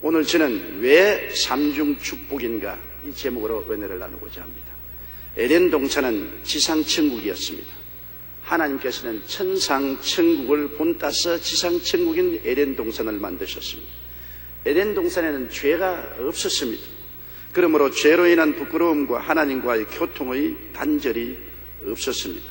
오늘 저는 왜 삼중 축복인가 이 제목으로 은혜를 나누고자 합니다. 에덴 동산은 지상천국이었습니다. 하나님께서는 천상천국을 본따서 지상천국인 에덴 동산을 만드셨습니다. 에덴 동산에는 죄가 없었습니다. 그러므로 죄로 인한 부끄러움과 하나님과의 교통의 단절이 없었습니다.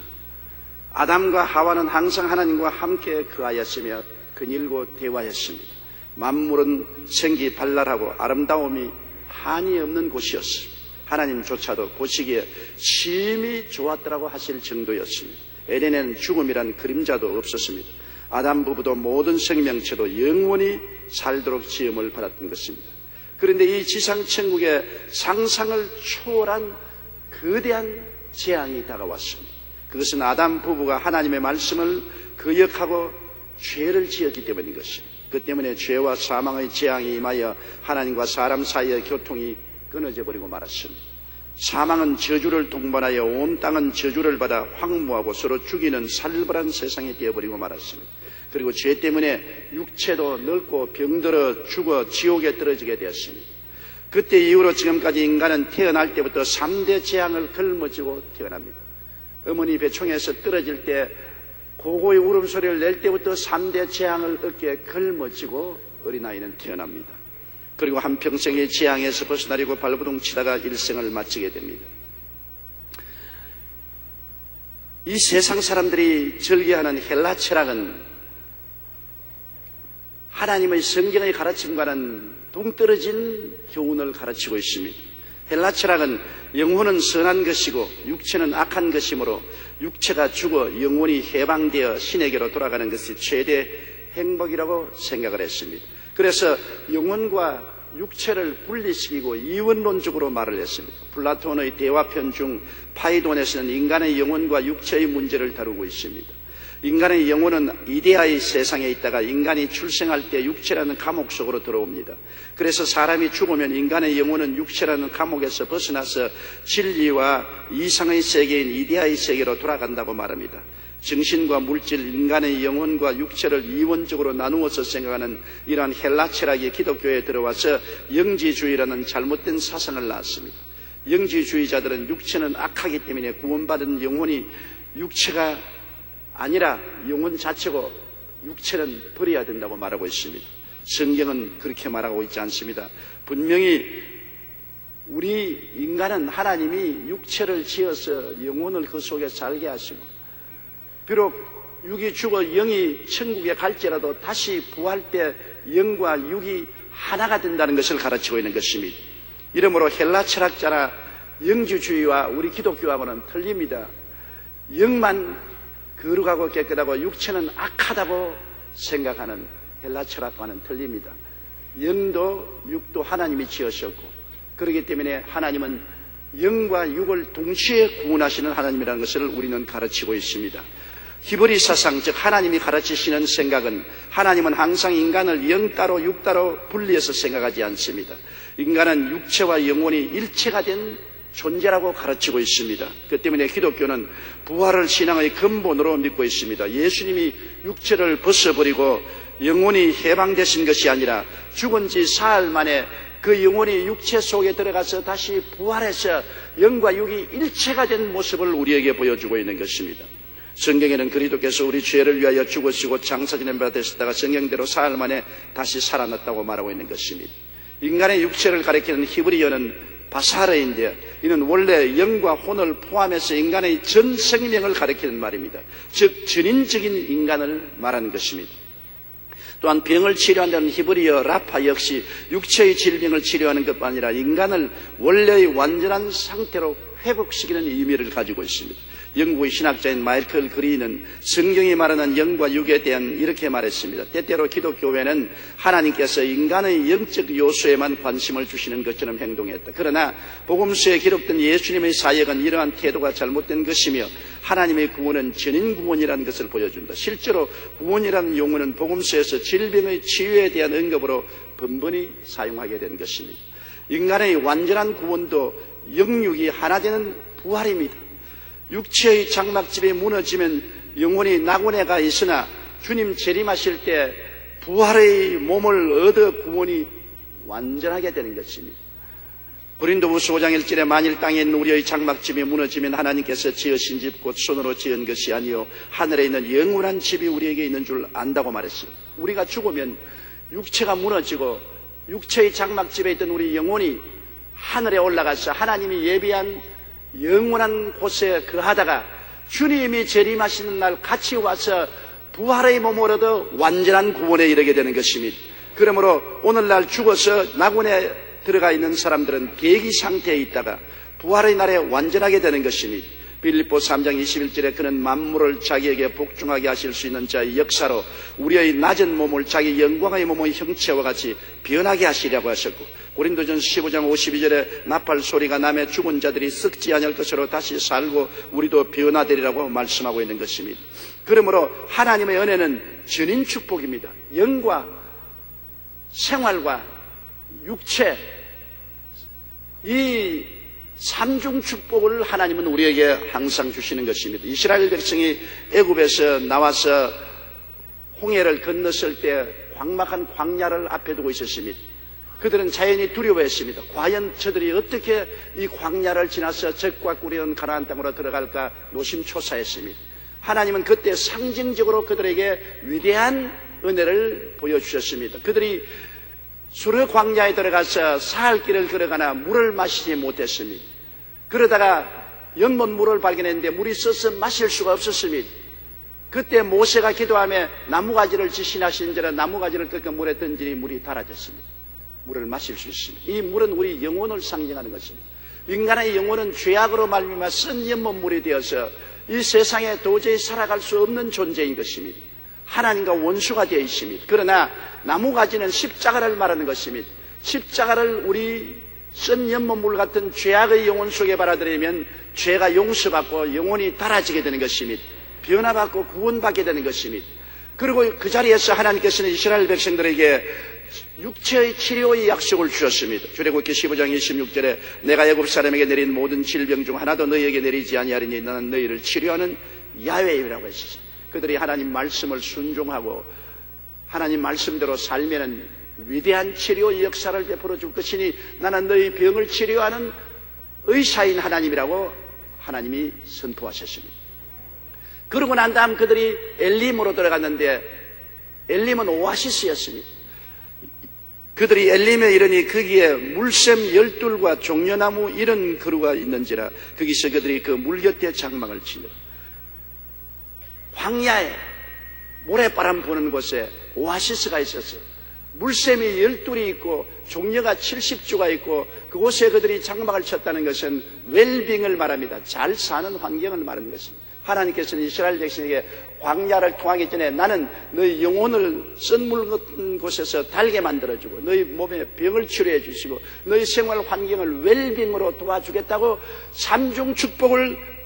아담과 하와는 항상 하나님과 함께 거하였으며 그일고 대화했습니다. 만물은 생기 발랄하고 아름다움이 한이 없는 곳이었습니다. 하나님조차도 보시기에 심히 좋았더라고 하실 정도였습니다. 에덴에는 죽음이란 그림자도 없었습니다. 아담 부부도 모든 생명체도 영원히 살도록 지음을 받았던 것입니다. 그런데 이 지상천국의 상상을 초월한 거대한 재앙이 다가왔습니다. 그것은 아담 부부가 하나님의 말씀을 거역하고 죄를 지었기 때문인 것입니다. 그 때문에 죄와 사망의 재앙이 임하여 하나님과 사람 사이의 교통이 끊어져 버리고 말았습니다. 사망은 저주를 동반하여 온 땅은 저주를 받아 황무하고 서로 죽이는 살벌한 세상이 되어버리고 말았습니다. 그리고 죄 때문에 육체도 늙고 병들어 죽어 지옥에 떨어지게 되었습니다. 그때 이후로 지금까지 인간은 태어날 때부터 3대 재앙을 걸머지고 태어납니다. 어머니 배총에서 떨어질 때 고고의 울음소리를 낼 때부터 3대 재앙을 어깨에 걸머지고 어린아이는 태어납니다. 그리고 한평생의 재앙에서 벗어나려고 발버둥 치다가 일생을 마치게 됩니다. 이 세상 사람들이 즐겨하는 헬라 철학은 하나님의 성경의 가르침과는 동떨어진 교훈을 가르치고 있습니다. 헬라 철학은 영혼은 선한 것이고 육체는 악한 것이므로 육체가 죽어 영혼이 해방되어 신에게로 돌아가는 것이 최대 행복이라고 생각을 했습니다. 그래서 영혼과 육체를 분리시키고 이원론적으로 말을 했습니다. 플라톤의 대화편 중 파이돈에서는 인간의 영혼과 육체의 문제를 다루고 있습니다. 인간의 영혼은 이데아의 세상에 있다가 인간이 출생할 때 육체라는 감옥 속으로 들어옵니다. 그래서 사람이 죽으면 인간의 영혼은 육체라는 감옥에서 벗어나서 진리와 이상의 세계인 이데아의 세계로 돌아간다고 말합니다. 정신과 물질, 인간의 영혼과 육체를 이원적으로 나누어서 생각하는 이러한 헬라 철학이 기독교에 들어와서 영지주의라는 잘못된 사상을 낳았습니다. 영지주의자들은 육체는 악하기 때문에 구원받은 영혼이 육체가 아니라 영혼 자체고 육체는 버려야 된다고 말하고 있습니다. 성경은 그렇게 말하고 있지 않습니다. 분명히 우리 인간은 하나님이 육체를 지어서 영혼을 그 속에 살게 하시고 비록 육이 죽어 영이 천국에 갈지라도 다시 부활 때 영과 육이 하나가 된다는 것을 가르치고 있는 것입니다. 이러므로 헬라 철학자나 영지주의와 우리 기독교하고는 틀립니다. 영만 거룩하고 깨끗하고 육체는 악하다고 생각하는 헬라 철학과는 틀립니다. 영도 육도 하나님이 지으셨고 그렇기 때문에 하나님은 영과 육을 동시에 구원하시는 하나님이라는 것을 우리는 가르치고 있습니다. 히브리 사상 즉 하나님이 가르치시는 생각은 하나님은 항상 인간을 영 따로 육 따로 분리해서 생각하지 않습니다. 인간은 육체와 영혼이 일체가 된 존재라고 가르치고 있습니다. 그 때문에 기독교는 부활을 신앙의 근본으로 믿고 있습니다. 예수님이 육체를 벗어버리고 영혼이 해방되신 것이 아니라 죽은 지 사흘 만에 그 영혼이 육체 속에 들어가서 다시 부활해서 영과 육이 일체가 된 모습을 우리에게 보여주고 있는 것입니다. 성경에는 그리스도께서 우리 죄를 위하여 죽으시고 장사지는 바 되셨다가 성경대로 사흘 만에 다시 살아났다고 말하고 있는 것입니다. 인간의 육체를 가리키는 히브리어는 바사르인데요. 이는 원래 영과 혼을 포함해서 인간의 전 생명을 가리키는 말입니다. 즉 전인적인 인간을 말하는 것입니다. 또한 병을 치료한다는 히브리어 라파 역시 육체의 질병을 치료하는 것뿐 아니라 인간을 원래의 완전한 상태로 회복시키는 의미를 가지고 있습니다. 영국의 신학자인 마이클 그리는 성경이 말하는 영과 육에 대한 이렇게 말했습니다. 때때로 기독교회는 하나님께서 인간의 영적 요소에만 관심을 주시는 것처럼 행동했다. 그러나 복음서에 기록된 예수님의 사역은 이러한 태도가 잘못된 것이며 하나님의 구원은 전인 구원이라는 것을 보여준다. 실제로 구원이라는 용어는 복음서에서 질병의 치유에 대한 언급으로 번번이 사용하게 된 것입니다. 인간의 완전한 구원도 영육이 하나 되는 부활입니다. 육체의 장막집이 무너지면 영혼이 낙원에 가 있으나 주님 재림하실 때 부활의 몸을 얻어 구원이 완전하게 되는 것입니다. 고린도후서 5장 1절에 만일 땅에 있는 우리의 장막집이 무너지면 하나님께서 지으신 집 곧 손으로 지은 것이 아니요 하늘에 있는 영원한 집이 우리에게 있는 줄 안다고 말했습니다. 우리가 죽으면 육체가 무너지고 육체의 장막집에 있던 우리 영혼이 하늘에 올라가서 하나님이 예비한 영원한 곳에 거하다가 주님이 재림하시는 날 같이 와서 부활의 몸을 얻어 완전한 구원에 이르게 되는 것입니다. 그러므로 오늘날 죽어서 낙원에 들어가 있는 사람들은 계기 상태에 있다가 부활의 날에 완전하게 되는 것입니다. 빌립보 3장 21절에 그는 만물을 자기에게 복종하게 하실 수 있는 자의 역사로 우리의 낮은 몸을 자기 영광의 몸의 형체와 같이 변하게 하시려고 하셨고, 고린도전서 15장 52절에 나팔 소리가 나며 죽은 자들이 썩지 아니할 것으로 다시 살고 우리도 변화되리라고 말씀하고 있는 것입니다. 그러므로 하나님의 은혜는 전인 축복입니다. 영과 생활과 육체, 이 삼중 축복을 하나님은 우리에게 항상 주시는 것입니다. 이스라엘 백성이 애굽에서 나와서 홍해를 건넜을 때 광막한 광야를 앞에 두고 있었습니다. 그들은 자연히 두려워했습니다. 과연 저들이 어떻게 이 광야를 지나서 적과 꿀이 가나안 땅으로 들어갈까 노심초사했습니다. 하나님은 그때 상징적으로 그들에게 위대한 은혜를 보여주셨습니다. 그들이 수르 광야에 들어가서 사흘 길을 걸어가나 물을 마시지 못했습니다. 그러다가 연못 물을 발견했는데 물이 써서 마실 수가 없었습니다. 그때 모세가 기도하며 나무가지를 지신하신 자라 나무가지를 꺾어 물에 던지니 물이 달아졌습니다. 물을 마실 수 있습니다. 이 물은 우리 영혼을 상징하는 것입니다. 인간의 영혼은 죄악으로 말미암아 쓴 연못물이 되어서 이 세상에 도저히 살아갈 수 없는 존재인 것입니다. 하나님과 원수가 되어 있습니다. 그러나 나무가지는 십자가를 말하는 것입니다. 십자가를 우리 쓴 연못물 같은 죄악의 영혼 속에 받아들이면 죄가 용서받고 영혼이 달아지게 되는 것입니다. 변화받고 구원받게 되는 것입니다. 그리고 그 자리에서 하나님께서는 이스라엘 백성들에게 육체의 치료의 약속을 주셨습니다. 출애굽기 15장 26절에 내가 애굽 사람에게 내린 모든 질병 중 하나도 너희에게 내리지 아니하리니 나는 너희를 치료하는 야훼이라고 했습니다. 그들이 하나님 말씀을 순종하고 하나님 말씀대로 살면은 위대한 치료의 역사를 베풀어 줄 것이니 나는 너희 병을 치료하는 의사인 하나님이라고 하나님이 선포하셨습니다. 그러고 난 다음 그들이 엘림으로 들어갔는데 엘림은 오아시스였습니다. 그들이 엘림에 이르니 거기에 물샘 12과 종려나무 이런 그루가 있는지라 거기서 그들이 그 물 곁에 장막을 치니라. 광야에 모래바람 부는 곳에 오아시스가 있었어요. 물샘이 12이 있고 종려가 70주가 있고 그곳에 그들이 장막을 쳤다는 것은 웰빙을 말합니다. 잘 사는 환경을 말하는 것입니다. 하나님께서는 이스라엘 백성에게 광야를 통하기 전에 나는 너희 영혼을 썬물 같은 곳에서 달게 만들어주고 너희 몸에 병을 치료해 주시고 너희 생활 환경을 웰빙으로 도와주겠다고 삼중 축복을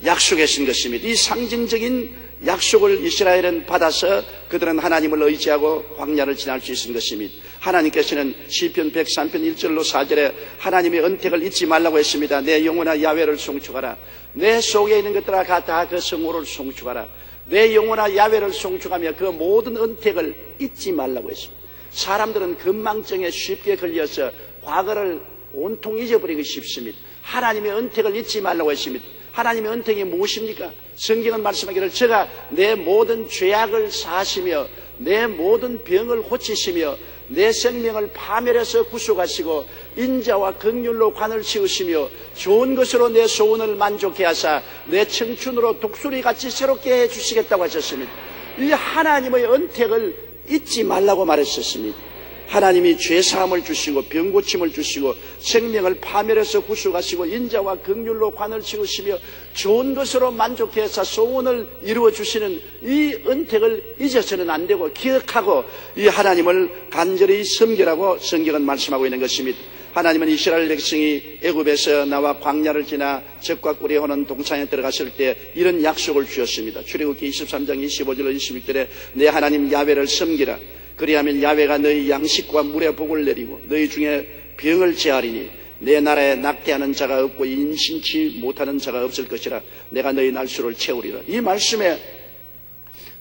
약속하신 것입니다. 이 상징적인 약속을 이스라엘은 받아서 그들은 하나님을 의지하고 광야를 지날 수 있는 것입니다. 하나님께서는 시편 103편 1절로 4절에 하나님의 언택을 잊지 말라고 했습니다. 내 영혼아 야훼를 송축하라. 내 속에 있는 것들아 다 그 성호를 송축하라. 내 영혼아 야훼를 송축하며 그 모든 언택을 잊지 말라고 했습니다. 사람들은 건망증에 쉽게 걸려서 과거를 온통 잊어버리기 쉽습니다. 하나님의 언택을 잊지 말라고 했습니다. 하나님의 언택이 무엇입니까? 성경은 말씀하기를 제가 내 모든 죄악을 사하시며 내 모든 병을 고치시며 내 생명을 파멸해서 구속하시고 인자와 긍휼로 관을 씌우시며 좋은 것으로 내 소원을 만족해 하사 내 청춘으로 독수리같이 새롭게 해주시겠다고 하셨습니다. 이 하나님의 언택을 잊지 말라고 말했었습니다. 하나님이 죄사함을 주시고 병고침을 주시고 생명을 파멸해서 구속하시고 인자와 긍휼로 관을 씌우시며 좋은 것으로 만족해서 소원을 이루어주시는 이 은택을 잊어서는 안 되고 기억하고 이 하나님을 간절히 섬기라고 성경은 말씀하고 있는 것입니다. 하나님은 이스라엘 백성이 애굽에서 나와 광야를 지나 적과 꿀이 흐르는 동산에 들어갔을 때 이런 약속을 주셨습니다. 출애굽기 23장 25절로 26절에 내 하나님 야훼를 섬기라. 그리하면 야훼가 너희 양식과 물의 복을 내리고 너희 중에 병을 제하리니 내 나라에 낙태하는 자가 없고 임신치 못하는 자가 없을 것이라. 내가 너희 날수를 채우리라. 이 말씀에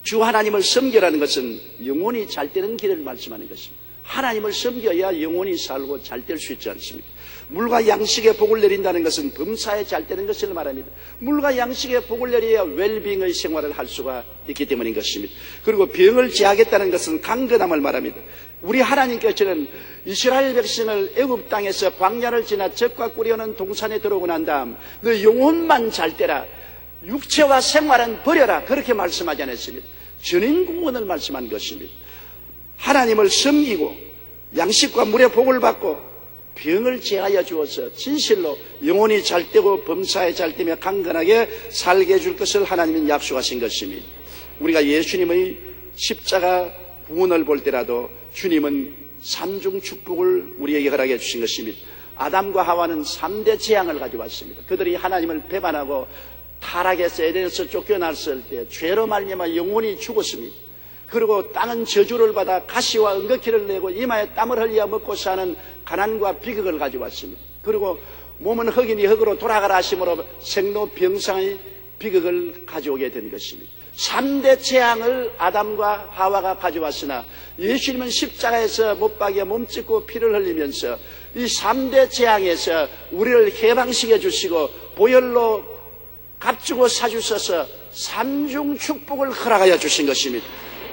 주 하나님을 섬기라는 것은 영혼이 잘 되는 길을 말씀하는 것입니다. 하나님을 섬겨야 영혼이 살고 잘 될 수 있지 않습니까? 물과 양식의 복을 내린다는 것은 범사에 잘 되는 것을 말합니다. 물과 양식의 복을 내려야 웰빙의 생활을 할 수가 있기 때문인 것입니다. 그리고 병을 제하겠다는 것은 강건함을 말합니다. 우리 하나님께서는 이스라엘 백성을 애굽 땅에서 광야를 지나 적과 꿀이 동산에 들어오고 난 다음 너 영혼만 잘 되라, 육체와 생활은 버려라, 그렇게 말씀하지 않았습니다. 전인구원을 말씀한 것입니다. 하나님을 섬기고 양식과 물의 복을 받고 병을 제하여 주어서 진실로 영혼이 잘 되고 범사에 잘 되며 강건하게 살게 해줄 것을 하나님은 약속하신 것입니다. 우리가 예수님의 십자가 구원을 볼 때라도 주님은 삼중 축복을 우리에게 허락해 주신 것입니다. 아담과 하와는 3대 재앙을 가져왔습니다. 그들이 하나님을 배반하고 타락해서 에덴에서 쫓겨났을 때 죄로 말미암아 영혼이 죽었습니다. 그리고 땅은 저주를 받아 가시와 은거키를 내고 이마에 땀을 흘려 먹고 사는 가난과 비극을 가져왔습니다. 그리고 몸은 흙이니 흙으로 돌아가라 하심으로 생로병상의 비극을 가져오게 된 것입니다. 3대 재앙을 아담과 하와가 가져왔으나 예수님은 십자가에서 못 박여 몸짓고 피를 흘리면서 이 3대 재앙에서 우리를 해방시켜 주시고 보혈로 값주고 사주셔서 삼중 축복을 허락하여 주신 것입니다.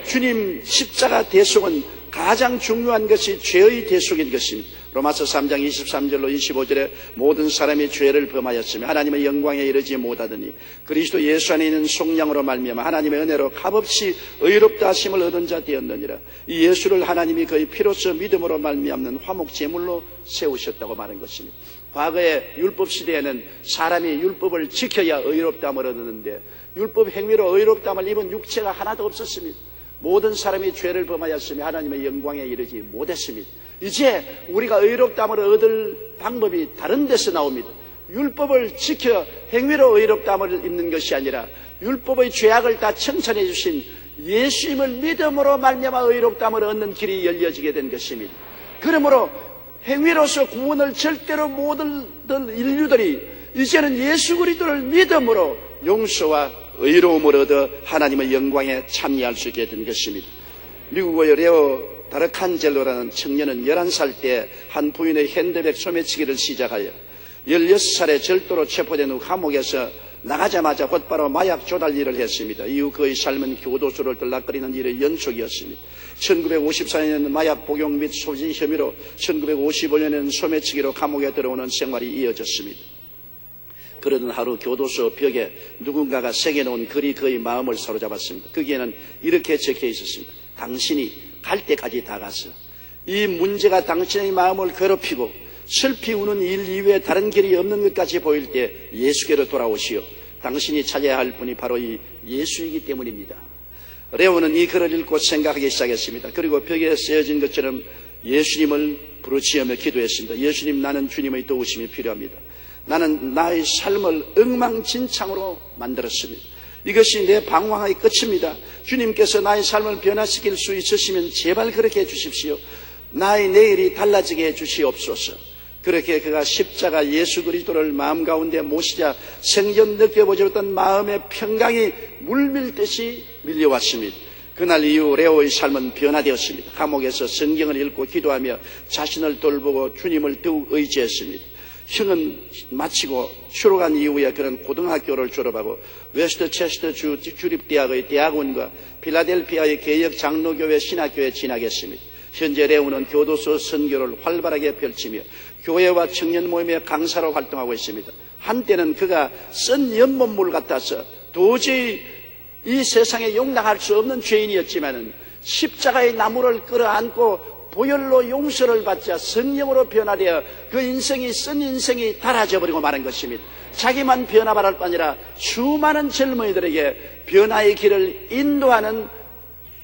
주님 십자가 대속은 가장 중요한 것이 죄의 대속인 것입니다. 로마서 3장 23절로 25절에 모든 사람이 죄를 범하였으며 하나님의 영광에 이르지 못하더니 그리스도 예수 안에 있는 속량으로 말미암아 하나님의 은혜로 값없이 의롭다 하심을 얻은 자 되었느니라. 이 예수를 하나님이 그의 피로써 믿음으로 말미암는 화목 제물로 세우셨다고 말한 것입니다. 과거의 율법 시대에는 사람이 율법을 지켜야 의롭다함을 얻었는데 율법 행위로 의롭다함을 입은 육체가 하나도 없었습니다. 모든 사람이 죄를 범하였으며 하나님의 영광에 이르지 못했습니다. 이제 우리가 의롭다함을 얻을 방법이 다른 데서 나옵니다. 율법을 지켜 행위로 의롭다함을 입는 것이 아니라 율법의 죄악을 다 청산해 주신 예수님을 믿음으로 말미암아 의롭다함을 얻는 길이 열려지게 된 것입니다. 그러므로 행위로서 구원을 절대로 못 얻을 인류들이 이제는 예수 그리스도를 믿음으로 용서와 의로움을 얻어 하나님의 영광에 참여할 수 있게 된 것입니다. 미국의 레오 다르칸젤로라는 청년은 11살 때 한 부인의 핸드백 소매치기를 시작하여 16살에 절도로 체포된 후 감옥에서 나가자마자 곧바로 마약 조달 일을 했습니다. 이후 그의 삶은 교도소를 들락거리는 일의 연속이었습니다. 1954년에는 마약 복용 및 소지 혐의로 1955년에는 소매치기로 감옥에 들어오는 생활이 이어졌습니다. 그러던 하루 교도소 벽에 누군가가 새겨놓은 글이 그의 마음을 사로잡았습니다. 거기에는 이렇게 적혀 있었습니다. 당신이 갈 때까지 다 갔어. 이 문제가 당신의 마음을 괴롭히고 슬피 우는 일 이외에 다른 길이 없는 것까지 보일 때 예수께로 돌아오시오. 당신이 찾아야 할 분이 바로 이 예수이기 때문입니다. 레오는 이 글을 읽고 생각하기 시작했습니다. 그리고 벽에 쓰여진 것처럼 예수님을 부르짖으며 기도했습니다. 예수님, 나는 주님의 도우심이 필요합니다. 나는 나의 삶을 엉망진창으로 만들었습니다. 이것이 내 방황의 끝입니다. 주님께서 나의 삶을 변화시킬 수 있으시면 제발 그렇게 해주십시오. 나의 내일이 달라지게 해주시옵소서. 그렇게 그가 십자가 예수 그리스도를 마음 가운데 모시자 생전 느껴보지 못한 마음의 평강이 물밀듯이 밀려왔습니다. 그날 이후 레오의 삶은 변화되었습니다. 감옥에서 성경을 읽고 기도하며 자신을 돌보고 주님을 더욱 의지했습니다. 형은 마치고 휴록한 이후에 그는 고등학교를 졸업하고 웨스트체스터 주 주립대학의 대학원과 필라델피아의 개혁 장로교회 신학교에 진학했습니다. 현재 레오는 교도소 선교를 활발하게 펼치며 교회와 청년 모임의 강사로 활동하고 있습니다. 한때는 그가 쓴 연못물 같아서 도저히 이 세상에 용납할 수 없는 죄인이었지만은 십자가의 나무를 끌어안고 보혈로 용서를 받자 성령으로 변화되어 그 인생이 쓴 인생이 달아져 버리고 마는 것입니다. 자기만 변화받을 뿐 아니라 수많은 젊은이들에게 변화의 길을 인도하는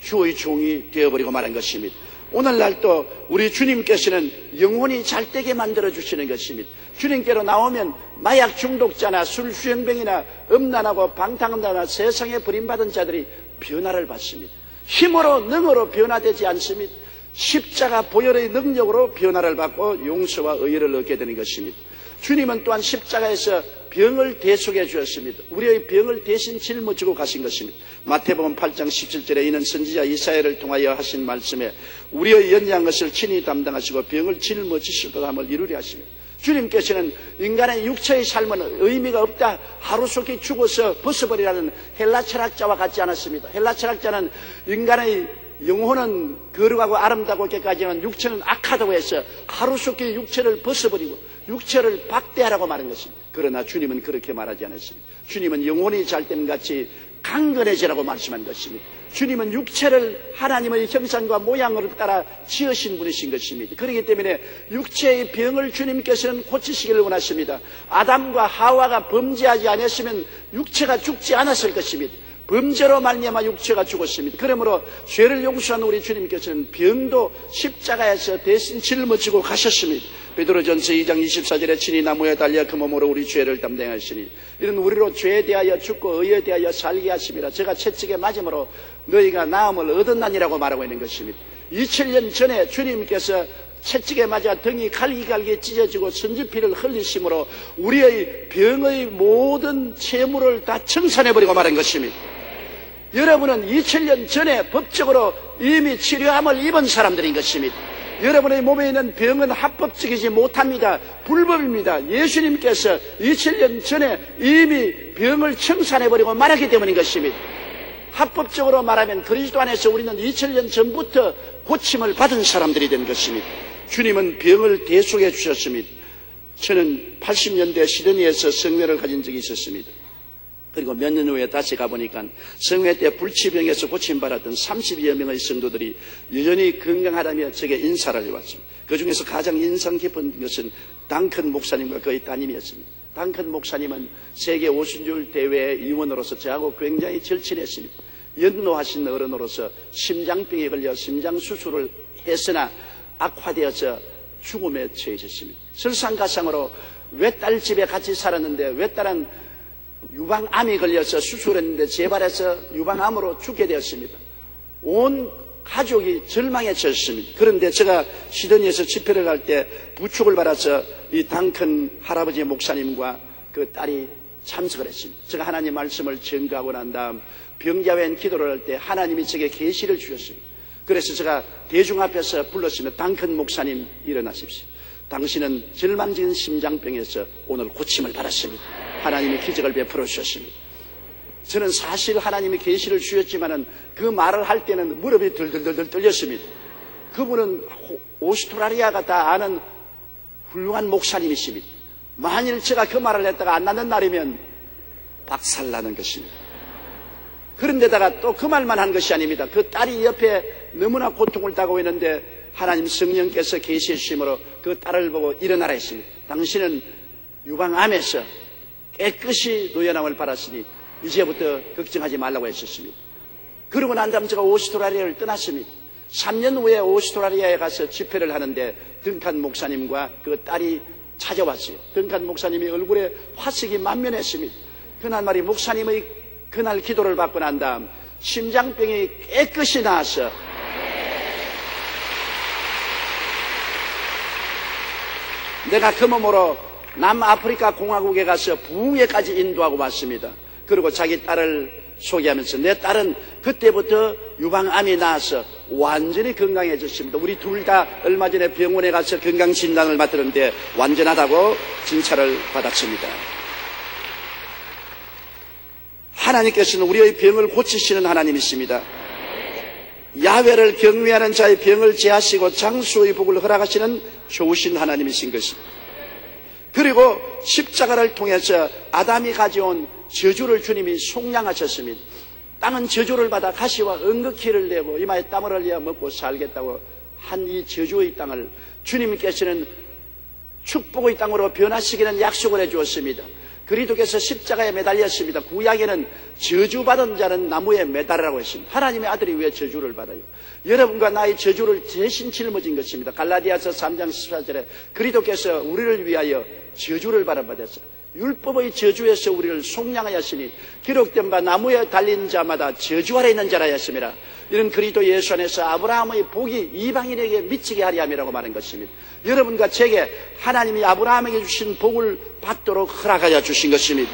주의 종이 되어버리고 마는 것입니다. 오늘날 또 우리 주님께서는 영혼이 잘되게 만들어주시는 것입니다. 주님께로 나오면 마약 중독자나 술 수행병이나 음란하고 방탕음란한 세상에 버림받은 자들이 변화를 받습니다. 힘으로 능으로 변화되지 않습니다. 십자가 보혈의 능력으로 변화를 받고 용서와 의를 얻게 되는 것입니다. 주님은 또한 십자가에서 병을 대속해 주었습니다. 우리의 병을 대신 짊어지고 가신 것입니다. 마태복음 8장 17절에 이는 선지자 이사야를 통하여 하신 말씀에 우리의 연약한 것을 친히 담당하시고 병을 짊어지시도다 함을 이루려 하십니다. 주님께서는 인간의 육체의 삶은 의미가 없다, 하루속히 죽어서 벗어버리라는 헬라 철학자와 같지 않았습니다. 헬라 철학자는 인간의 영혼은 거룩하고 아름다고 깨까지는 육체는 악하다고 해서 하루속히 육체를 벗어버리고 육체를 박대하라고 말한 것입니다. 그러나 주님은 그렇게 말하지 않았습니다. 주님은 영혼이 잘됨 같이 강건해지라고 말씀한 것입니다. 주님은 육체를 하나님의 형상과 모양으로 따라 지으신 분이신 것입니다. 그렇기 때문에 육체의 병을 주님께서는 고치시기를 원하십니다. 아담과 하와가 범죄하지 않았으면 육체가 죽지 않았을 것입니다. 범죄로 말미암아 육체가 죽었습니다. 그러므로 죄를 용서한 우리 주님께서는 병도 십자가에서 대신 짊어지고 가셨습니다. 베드로전서 2장 24절에 친히 나무에 달려 그 몸으로 우리 죄를 담당하시니 이는 우리로 죄에 대하여 죽고 의에 대하여 살게 하심이라. 제가 채찍에 맞음으로 너희가 나음을 얻었나니라고 말하고 있는 것입니다. 2000년 전에 주님께서 채찍에 맞아 등이 갈기갈기 찢어지고 선지피를 흘리심으로 우리의 병의 모든 채무를 다 청산해버리고 말한 것입니다. 여러분은 2000년 전에 법적으로 이미 치료함을 입은 사람들인 것입니다. 여러분의 몸에 있는 병은 합법적이지 못합니다. 불법입니다. 예수님께서 2000년 전에 이미 병을 청산해버리고 말았기 때문인 것입니다. 합법적으로 말하면 그리스도 안에서 우리는 2000년 전부터 고침을 받은 사람들이 된 것입니다. 주님은 병을 대속해 주셨습니다. 저는 80년대 시드니에서 성회를 가진 적이 있었습니다. 그리고 몇 년 후에 다시 가보니까 성회 때 불치병에서 고침받았던 30여 명의 성도들이 여전히 건강하다며 제게 인사를 해왔습니다. 그 중에서 가장 인상 깊은 것은 당큰 목사님과 그의 따님이었습니다. 당큰 목사님은 세계 오순절 대회 위원으로서 저하고 굉장히 절친했습니다. 연로하신 어른으로서 심장병에 걸려 심장 수술을 했으나 악화되어서 죽음에 처해졌습니다. 설상가상으로 외딸 집에 같이 살았는데 외딸은 유방암이 걸려서 수술했는데 재발해서 유방암으로 죽게 되었습니다. 온 가족이 절망에 처했습니다. 그런데 제가 시드니에서 집회를 할 때 부축을 받아서 이 당큰 할아버지 목사님과 그 딸이 참석을 했습니다. 제가 하나님 말씀을 전가하고 난 다음 병자회엔 기도를 할 때 하나님이 제게 계시를 주셨습니다. 그래서 제가 대중 앞에서 불렀으며 당큰 목사님 일어나십시오. 당신은 절망적인 심장병에서 오늘 고침을 받았습니다. 하나님이 기적을 베풀어 주셨습니다. 저는 사실 하나님이 계시를 주셨지만은 그 말을 할 때는 무릎이 들들들들 떨렸습니다. 그분은 오스트라리아가 다 아는 훌륭한 목사님이십니다. 만일 제가 그 말을 했다가 안 나는 날이면 박살나는 것입니다. 그런데다가 또 그 말만 한 것이 아닙니다. 그 딸이 옆에 너무나 고통을 당하고 있는데 하나님 성령께서 계시해 주심으로 그 딸을 보고 일어나라 했습니다. 당신은 유방암에서 깨끗이 노연함을 받았으니 이제부터 걱정하지 말라고 했었습니다. 그러고 난 다음 제가 오스트라리아를 떠났습니다. 3년 후에 오스트라리아에 가서 집회를 하는데 duncan 목사님과 그 딸이 찾아왔어요. duncan 목사님이 얼굴에 화색이 만면했습니다. 그날 말이 목사님의 그날 기도를 받고 난 다음 심장병이 깨끗이 나았어. 내가 그 몸으로 남아프리카 공화국에 가서 부흥회까지 인도하고 왔습니다. 그리고 자기 딸을 소개하면서 내 딸은 그때부터 유방암이 나와서 완전히 건강해졌습니다. 우리 둘 다 얼마 전에 병원에 가서 건강진단을 받았는데 완전하다고 진찰을 받았습니다. 하나님께서는 우리의 병을 고치시는 하나님이십니다. 야훼를 경외하는 자의 병을 제하시고 장수의 복을 허락하시는 좋으신 하나님이신 것입니다. 그리고 십자가를 통해서 아담이 가져온 저주를 주님이 속량하셨습니다. 땅은 저주를 받아 가시와 은극히를 내고 이마에 땀을 흘려 먹고 살겠다고 한 이 저주의 땅을 주님께서는 축복의 땅으로 변화시키는 약속을 해주었습니다. 그리스도께서 십자가에 매달렸습니다. 구약에는 저주받은 자는 나무에 매달으라고 했습니다. 하나님의 아들이 왜 저주를 받아요? 여러분과 나의 저주를 대신 짊어진 것입니다. 갈라디아서 3장 14절에 그리스도께서 우리를 위하여 저주를 받아버렸어요. 율법의 저주에서 우리를 속량하였으니 기록된 바 나무에 달린 자마다 저주 아래 있는 자라 했습니다. 이런 그리스도 예수 안에서 아브라함의 복이 이방인에게 미치게 하리 함이라고 말한 것입니다. 여러분과 제게 하나님이 아브라함에게 주신 복을 받도록 허락하여 주신 것입니다.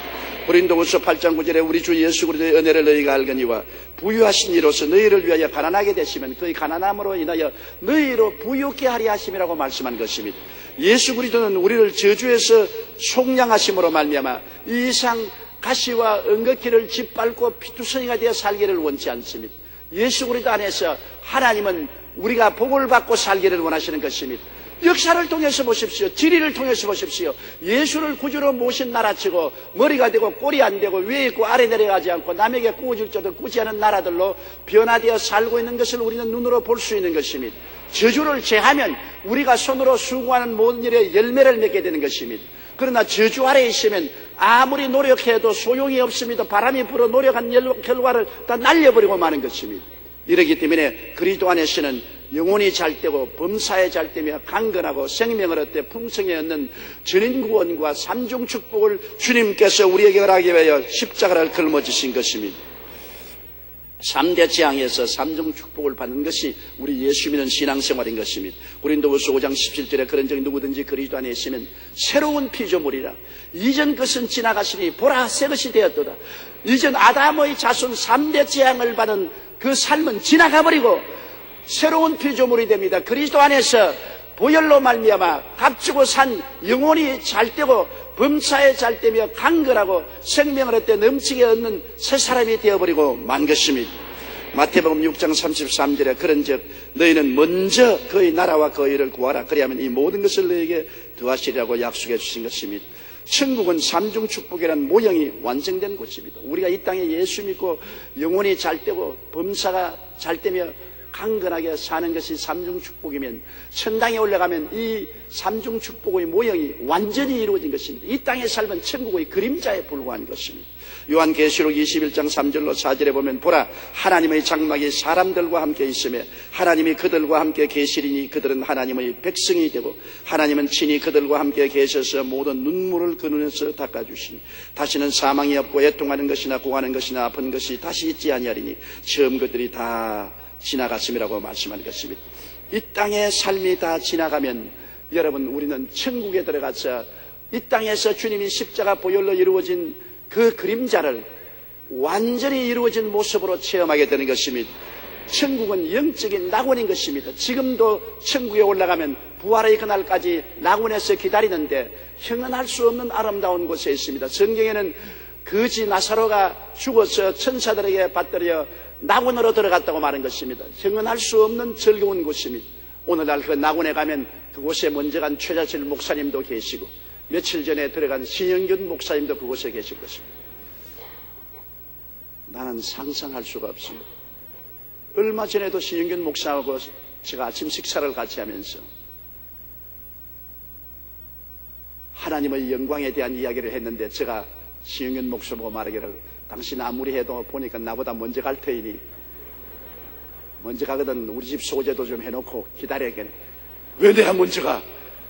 고린도후서 8장 9절에 우리 주 예수 그리스도의 은혜를 너희가 알거니와 부유하신 이로서 너희를 위하여 가난하게 되시면 그의 가난함으로 인하여 너희로 부유케 하리 하심이라고 말씀한 것입니다. 예수 그리스도는 우리를 저주에서 속량하심으로 말미암아 이 이상 가시와 은거키를 짓밟고 피투성이가 되어 살기를 원치 않습니다. 예수 그리스도 안에서 하나님은 우리가 복을 받고 살기를 원하시는 것입니다. 역사를 통해서 보십시오. 진리를 통해서 보십시오. 예수를 구주로 모신 나라치고 머리가 되고 꼴이 안 되고 위에 있고 아래 내려가지 않고 남에게 꾸어질 줄도 꾸지 않은 나라들로 변화되어 살고 있는 것을 우리는 눈으로 볼 수 있는 것입니다. 저주를 제하면 우리가 손으로 수고하는 모든 일에 열매를 맺게 되는 것입니다. 그러나 저주 아래에 있으면 아무리 노력해도 소용이 없습니다. 바람이 불어 노력한 결과를 다 날려버리고 마는 것입니다. 이러기 때문에 그리스도 안에서는 영혼이 잘되고 범사에 잘되며 강건하고 생명을 얻되 풍성히 얻는 전인구원과 삼중 축복을 주님께서 우리에게 허락하기 위하여 십자가를 걸머지신 것입니다. 3대 재앙에서 삼중 축복을 받는 것이 우리 예수 믿는 신앙생활인 것입니다. 고린도후서 5장 17절에 그런즉 누구든지 그리스도 안에 있으면 새로운 피조물이라. 이전 것은 지나가시니 보라 새 것이 되었도다. 이전 아담의 자손 3대 재앙을 받은 그 삶은 지나가버리고 새로운 피조물이 됩니다. 그리스도 안에서 보혈로 말미암아 값지고 산 영혼이 잘되고 범사에 잘되며 강건하고 생명을 얻되 넘치게 얻는 새 사람이 되어버리고 만 것입니다. 마태복음 6장 33절에 그런즉 너희는 먼저 그의 나라와 그의 일을 구하라. 그리하면 이 모든 것을 너희에게 더하시리라고 약속해 주신 것입니다. 천국은 삼중 축복이라는 모형이 완성된 곳입니다. 우리가 이 땅에 예수 믿고 영혼이 잘되고 범사가 잘되며 강건하게 사는 것이 삼중 축복이면 천당에 올라가면 이 삼중 축복의 모형이 완전히 이루어진 것입니다. 이 땅의 삶은 천국의 그림자에 불과한 것입니다. 요한계시록 21장 3절로 4절에 보면 보라 하나님의 장막이 사람들과 함께 있으며 하나님이 그들과 함께 계시리니 그들은 하나님의 백성이 되고 하나님은 친히 그들과 함께 계셔서 모든 눈물을 그 눈에서 닦아주시니 다시는 사망이 없고 애통하는 것이나 고하는 것이나 아픈 것이 다시 있지 아니하리니 처음 그들이 다 지나갔음이라고 말씀하는 것입니다. 이 땅의 삶이 다 지나가면 여러분 우리는 천국에 들어가서 이 땅에서 주님이 십자가 보혈로 이루어진 그 그림자를 완전히 이루어진 모습으로 체험하게 되는 것입니다. 천국은 영적인 낙원인 것입니다. 지금도 천국에 올라가면 부활의 그날까지 낙원에서 기다리는데 형언할 수 없는 아름다운 곳에 있습니다. 성경에는 거지 나사로가 죽어서 천사들에게 받들여 낙원으로 들어갔다고 말한 것입니다. 형언할 수 없는 즐거운 곳입니다. 오늘날 그 낙원에 가면 그곳에 먼저 간 최자실 목사님도 계시고 며칠 전에 들어간 신영균 목사님도 그곳에 계실 것입니다. 나는 상상할 수가 없습니다. 얼마 전에도 신영균 목사하고 제가 아침 식사를 같이 하면서 하나님의 영광에 대한 이야기를 했는데 제가 신영균 목사 보고 말하기를 당신 아무리 해도 보니까 나보다 먼저 갈 터이니 먼저 가거든 우리 집 소재도 좀 해놓고 기다려야겠네. 왜 내가 먼저 가?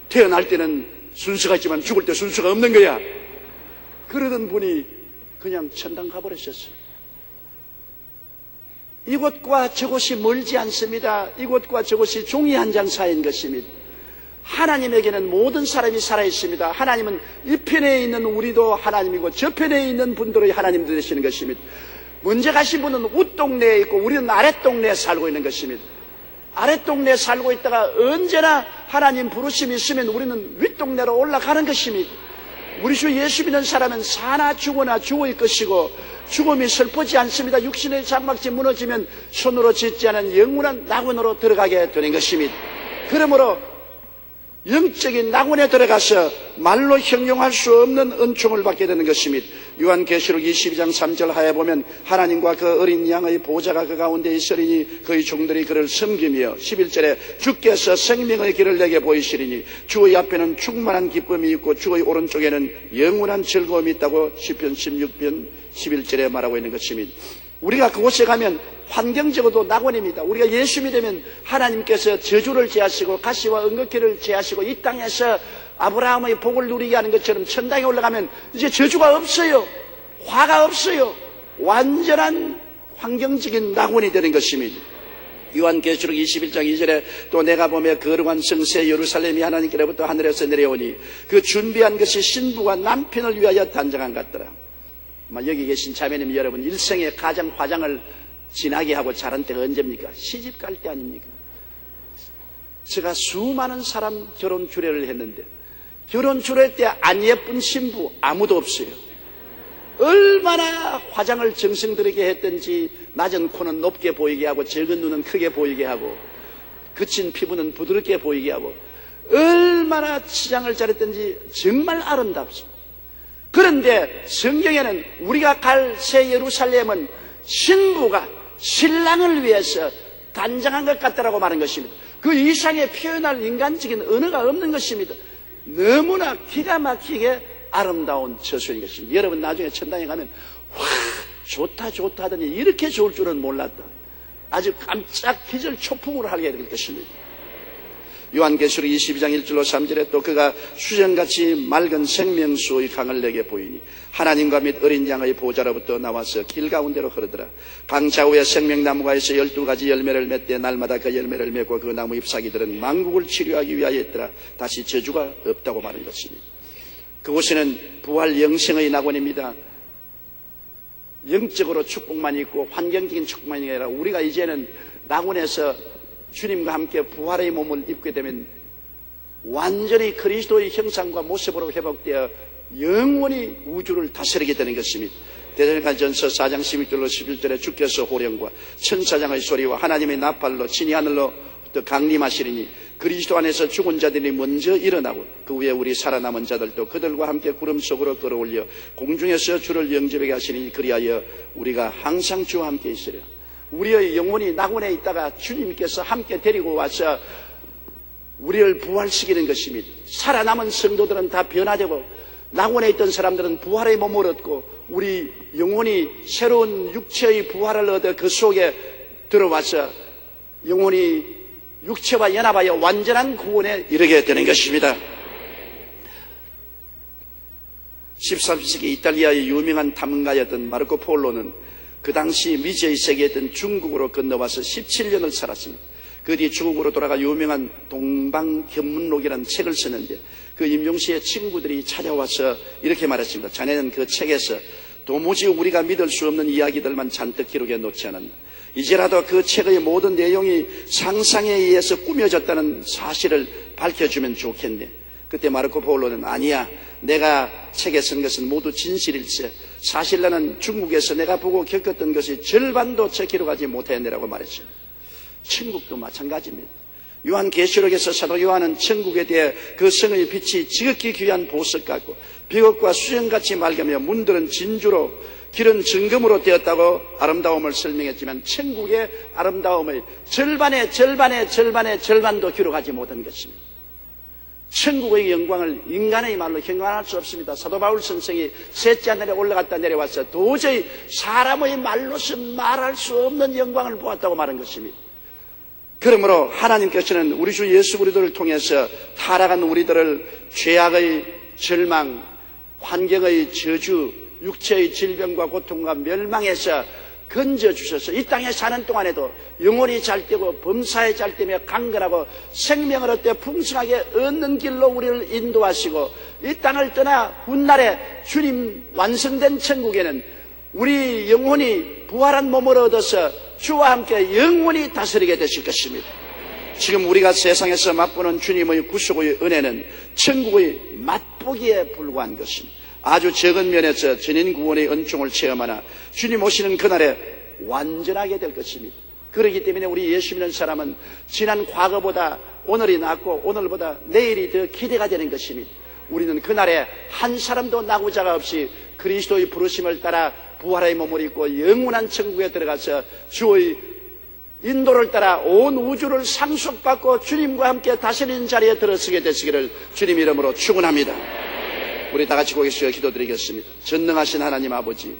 태어날 때는 순서가 있지만 죽을 때 순서가 없는 거야. 그러던 분이 그냥 천당 가버리셨어요. 이곳과 저곳이 멀지 않습니다. 이곳과 저곳이 종이 한 장 사이인 것입니다. 하나님에게는 모든 사람이 살아있습니다. 하나님은 이 편에 있는 우리도 하나님이고 저 편에 있는 분들의 하나님도 되시는 것입니다. 먼저 가신 분은 윗동네에 있고 우리는 아랫동네에 살고 있는 것입니다. 아랫동네에 살고 있다가 언제나 하나님 부르심이 있으면 우리는 윗동네로 올라가는 것입니다. 우리 주 예수 믿는 사람은 사나 죽어나 죽을 것이고 죽음이 슬프지 않습니다. 육신의 장막지 무너지면 손으로 짓지 않은 영원한 낙원으로 들어가게 되는 것입니다. 그러므로 영적인 낙원에 들어가서 말로 형용할 수 없는 은총을 받게 되는 것입니다. 요한계시록 22장 3절 하에 보면 하나님과 그 어린 양의 보좌가 그 가운데 있으리니 그의 종들이 그를 섬기며 11절에 주께서 생명의 길을 내게 보이시리니 주의 앞에는 충만한 기쁨이 있고 주의 오른쪽에는 영원한 즐거움이 있다고 시편 16편 11절에 말하고 있는 것입니다. 우리가 그곳에 가면 환경적으로도 낙원입니다. 우리가 예수 믿으면 하나님께서 저주를 제하시고 가시와 은거키를 제하시고 이 땅에서 아브라함의 복을 누리게 하는 것처럼 천당에 올라가면 이제 저주가 없어요. 화가 없어요. 완전한 환경적인 낙원이 되는 것입니다. 요한계시록 21장 2절에 또 내가 보며 거룩한 성새 예루살렘이 하나님께로부터 하늘에서 내려오니 그 준비한 것이 신부가 남편을 위하여 단장한 것 같더라. 여기 계신 자매님 여러분, 일생에 가장 화장을 진하게 하고 자란 때가 언제입니까? 시집 갈 때 아닙니까? 제가 수많은 사람 결혼 주례를 했는데 결혼 주례 때 안 예쁜 신부 아무도 없어요. 얼마나 화장을 정성들이게 했든지 낮은 코는 높게 보이게 하고 적은 눈은 크게 보이게 하고 거친 피부는 부드럽게 보이게 하고 얼마나 치장을 잘했든지 정말 아름답습니다. 그런데 성경에는 우리가 갈 새 예루살렘은 신부가 신랑을 위해서 단장한 것 같다라고 말한 것입니다. 그 이상의 표현할 인간적인 언어가 없는 것입니다. 너무나 기가 막히게 아름다운 처소인 것입니다. 여러분 나중에 천당에 가면 와 좋다 좋다 하더니 이렇게 좋을 줄은 몰랐다. 아주 깜짝 기절 초풍으로 하게 될 것입니다. 요한계시록 22장 1절로 3절에 또 그가 수정같이 맑은 생명수의 강을 내게 보이니 하나님과 및 어린 양의 보좌로부터 나와서 길 가운데로 흐르더라. 강 좌우에 생명나무가 있어 12가지 열매를 맺되 날마다 그 열매를 맺고 그 나무 잎사귀들은 만국을 치료하기 위하여 했더라. 다시 저주가 없다고 말한 것입니다. 그곳에는 부활 영생의 낙원입니다. 영적으로 축복만 있고 환경적인 축복만이 아니라 우리가 이제는 낙원에서 주님과 함께 부활의 몸을 입게 되면 완전히 그리스도의 형상과 모습으로 회복되어 영원히 우주를 다스리게 되는 것입니다. 데살로니가전서 4장 16절로 11절에 주께서 호령과 천사장의 소리와 하나님의 나팔로 친히 하늘로부터 강림하시리니 그리스도 안에서 죽은 자들이 먼저 일어나고 그 후에 우리 살아남은 자들도 그들과 함께 구름 속으로 끌어올려 공중에서 주를 영접하게 하시니 그리하여 우리가 항상 주와 함께 있으려. 우리의 영혼이 낙원에 있다가 주님께서 함께 데리고 와서 우리를 부활시키는 것입니다. 살아남은 성도들은 다 변화되고 낙원에 있던 사람들은 부활의 몸을 얻고 우리 영혼이 새로운 육체의 부활을 얻어 그 속에 들어와서 영혼이 육체와 연합하여 완전한 구원에 이르게 되는 것입니다. 13세기 이탈리아의 유명한 탐험가였던 마르코 폴로는 그 당시 미지의 세계였던 중국으로 건너와서 17년을 살았습니다. 그 뒤 중국으로 돌아가 유명한 동방견문록이라는 책을 썼는데 그 임종시의 친구들이 찾아와서 이렇게 말했습니다. 자네는 그 책에서 도무지 우리가 믿을 수 없는 이야기들만 잔뜩 기록해 놓지 않았나. 이제라도 그 책의 모든 내용이 상상에 의해서 꾸며졌다는 사실을 밝혀주면 좋겠네. 그때 마르코 폴로는 아니야, 내가 책에 쓴 것은 모두 진실일세. 사실 나는 중국에서 내가 보고 겪었던 것이 절반도 채 기록하지 못했네라고 말했죠. 천국도 마찬가지입니다. 요한계시록에서 사도 요한은 천국에 대해 그 성의 빛이 지극히 귀한 보석 같고 벽옥과 수정같이 맑으며 문들은 진주로 길은 증금으로 되었다고 아름다움을 설명했지만 천국의 아름다움의 절반도 기록하지 못한 것입니다. 천국의 영광을 인간의 말로 형용할 수 없습니다. 사도 바울 선생이 셋째 하늘에 올라갔다 내려와서 도저히 사람의 말로서 말할 수 없는 영광을 보았다고 말한 것입니다. 그러므로 하나님께서는 우리 주 예수 그리스도를 통해서 타락한 우리들을 죄악의 절망, 환경의 저주, 육체의 질병과 고통과 멸망에서 건져주셔서 이 땅에 사는 동안에도 영혼이 잘되고 범사에 잘되며 강건하고 생명을 얻되 풍성하게 얻는 길로 우리를 인도하시고 이 땅을 떠나 훗날에 주님 완성된 천국에는 우리 영혼이 부활한 몸을 얻어서 주와 함께 영원히 다스리게 되실 것입니다. 지금 우리가 세상에서 맛보는 주님의 구속의 은혜는 천국의 맛보기에 불과한 것입니다. 아주 적은 면에서 전인 구원의 은총을 체험하나 주님 오시는 그날에 완전하게 될 것입니다. 그렇기 때문에 우리 예수 믿는 사람은 지난 과거보다 오늘이 낫고 오늘보다 내일이 더 기대가 되는 것입니다. 우리는 그날에 한 사람도 나고자가 없이 그리스도의 부르심을 따라 부활의 몸을 입고 영원한 천국에 들어가서 주의 인도를 따라 온 우주를 상속받고 주님과 함께 다스리는 자리에 들어서게 되시기를 주님 이름으로 축원합니다. 우리 다 같이 고개 숙여 기도드리겠습니다. 전능하신 하나님 아버지,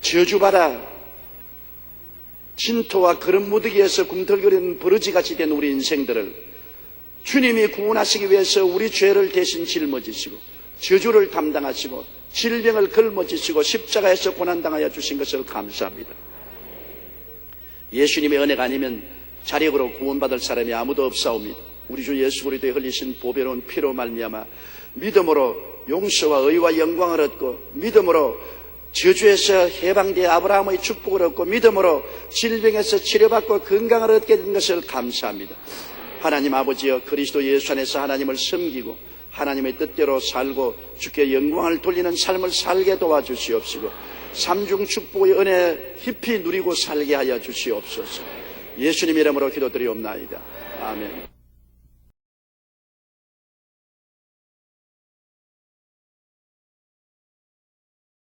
저주받아 진토와 그런 무더기에서 꿈틀거리는 버러지같이 된 우리 인생들을 주님이 구원하시기 위해서 우리 죄를 대신 짊어지시고 저주를 담당하시고 질병을 걸머지시고 십자가에서 고난당하여 주신 것을 감사합니다. 예수님의 은혜가 아니면 자력으로 구원받을 사람이 아무도 없사옵니다. 우리 주 예수 그리스도의 흘리신 보배로운 피로 말미암아 믿음으로 용서와 의와 영광을 얻고, 믿음으로 저주에서 해방되어 아브라함의 축복을 얻고, 믿음으로 질병에서 치료받고 건강을 얻게 된 것을 감사합니다. 하나님 아버지여, 그리스도 예수 안에서 하나님을 섬기고 하나님의 뜻대로 살고 주께 영광을 돌리는 삶을 살게 도와주시옵시고, 삼중 축복의 은혜 깊이 누리고 살게 하여 주시옵소서. 예수님 이름으로 기도드리옵나이다. 아멘.